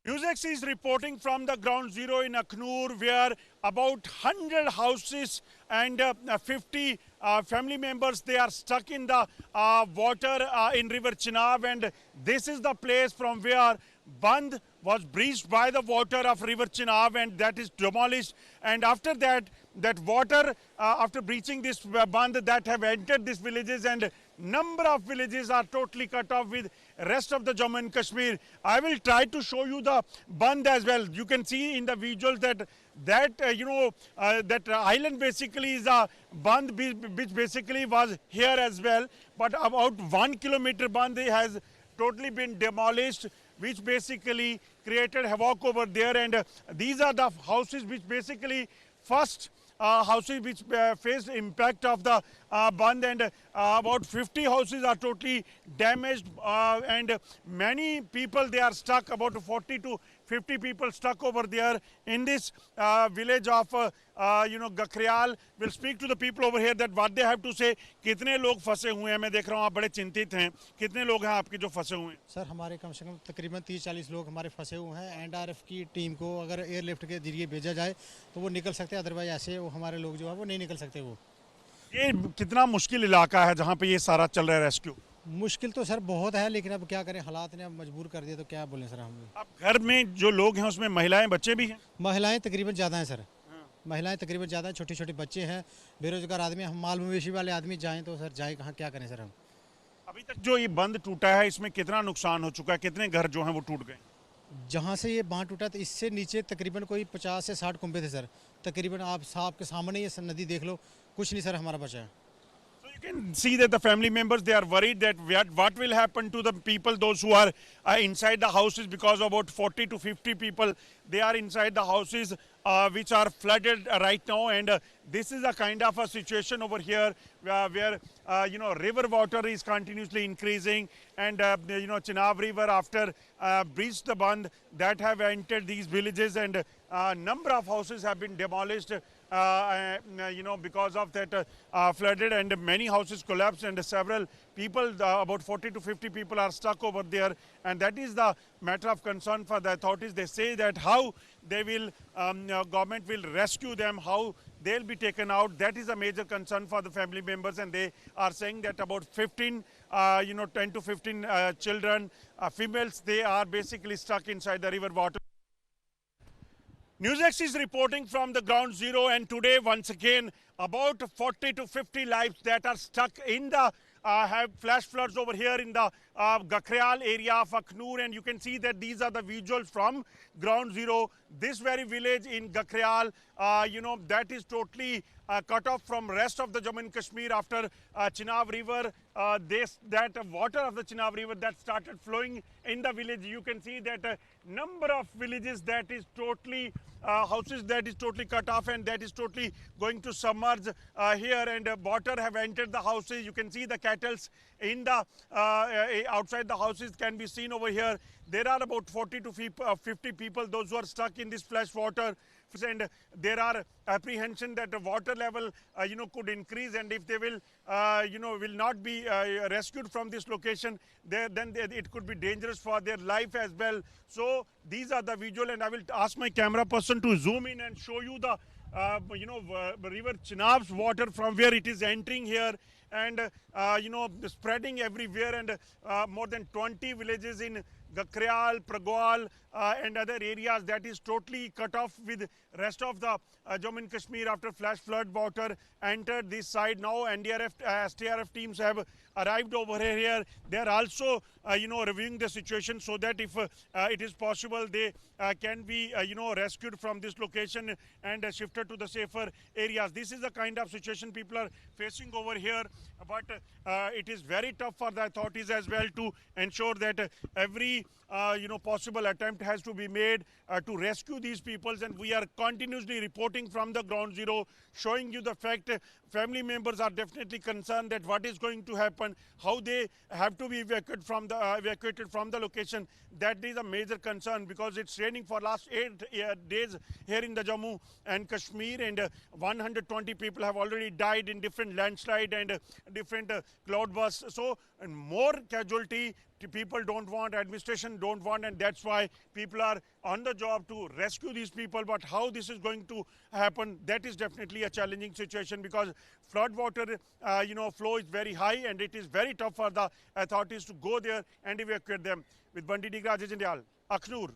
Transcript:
NewsX is reporting from the ground zero in Aknoor, where about 100 houses and 50 family members, they are stuck in the water in River Chenab, and this is the place from where Bandh was breached by the water of River Chenab, and that is demolished. And after that, that water after breaching this Bandh that have entered these villages, and number of villages are totally cut off with rest of the Jammu and Kashmir. I will try to show you the Bandh as well. You can see in the visuals that that island basically is a Bandh which basically was here as well, but about 1 kilometer Bandh has totally been demolished, which basically created havoc over there. And these are the houses which basically first houses which faced impact of the Bandh, and about 50 houses are totally damaged, and many people, they are stuck, about 40 to 50 people stuck over there in this village of Gakhrial. We'll speak to the people over here that what they have to say. कितने लोग फंसे हुए हैं, मैं देख रहा हूँ आप बड़े चिंतित हैं, कितने लोग हैं आपके जो फंसे हुए हैं? सर हमारे कम से कम तकरीबन 30-40 लोग हमारे फंसे हुए हैं। एनडीआरएफ की टीम को अगर एयरलिफ्ट के जरिए भेजा जाए तो वो निकल सकते हैं, अदरवाइज ऐसे वो हमारे लोग जो है वो नहीं निकल सकते। वो ये कितना मुश्किल इलाका है जहाँ पे ये सारा चल रहा है रेस्क्यू? मुश्किल तो सर बहुत है, लेकिन अब क्या करें, हालात ने अब मजबूर कर दिया, तो क्या बोलें सर हम। अब घर में जो लोग हैं उसमें महिलाएं बच्चे भी हैं? महिलाएं तकरीबन ज़्यादा हैं सर, महिलाएं तकरीबन ज़्यादा हैं, छोटे छोटे बच्चे हैं, बेरोजगार आदमी। हम माल मवेशी वाले आदमी जाएँ तो सर जाए कहाँ, क्या करें सर हम। अभी तक जो ये बंद टूटा है इसमें कितना नुकसान हो चुका है, कितने घर जो हैं वो टूट गए? जहाँ से ये बांध टूटा तो इससे नीचे तकरीबन कोई 50 से 60 कुंबे थे सर। तकरीबन आप साहब के सामने ये नदी देख लो, कुछ नहीं सर हमारा बचा है। You can see that the family members, they are worried that what will happen to the people, those who are inside the houses, because about 40 to 50 people, they are inside the houses which are flooded right now. And this is a kind of a situation over here where river water is continuously increasing, and Chenab river after breached the Bandh that have entered these villages, and number of houses have been demolished because of that flooded, and many houses collapsed, and several people, about 40 to 50 people are stuck over there. And that is the matter of concern for the authorities. They say that how they will, government will rescue them, how they'll be taken out. That is a major concern for the family members, and they are saying that about 15, 10 to 15 children, females, they are basically stuck inside the river water. NewsX is reporting from the ground zero, and today once again about 40 to 50 lives that are stuck in the have flash floods over here in the Gakhrial area of Aknoor, and you can see that these are the visuals from ground zero. This very village in Gakhrial, that is totally cut off from rest of the Jammu and Kashmir after Chenab river. That water of the Chenab river that started flowing in the village. You can see that number of villages that is totally houses that is totally cut off, and that is totally going to submerge here, and water have entered the houses. You can see the cattles in the outside the houses can be seen over here. There are about 40 to 50 people, those who are stuck in this flash water, and there are apprehension that the water level could increase, and if they will will not be rescued from this location, then it could be dangerous for their life as well. So these are the visual, and I will ask my camera person to zoom in and show you the river Chenab's water from where it is entering here, and spreading everywhere, and more than 20 villages in Gakhrial, Pragwal and other areas that is totally cut off with rest of the Jammu and Kashmir after flash flood water entered this side. Now NDRF, STRF teams have arrived over here. They are also reviewing the situation so that if it is possible, they can be rescued from this location and shifted to the safer areas. This is the kind of situation people are facing over here, but it is very tough for the authorities as well to ensure that every possible attempt has to be made to rescue these peoples, and we are continuously reporting from the ground zero, showing you the fact. Family members are definitely concerned that what is going to happen, how they have to be evacuated from the location. That is a major concern, because it's raining for last 8 days here in the Jammu and Kashmir, and 120 people have already died in different landslide and different cloud bursts. So, and more casualty people don't want, administration don't want, and that's why people are on the job to rescue these people. But how this is going to happen, that is definitely a challenging situation, because flood water flow is very high, and it is very tough for the authorities to go there and evacuate them. With Bunty Digra, Ajay Jindal, Akhnur.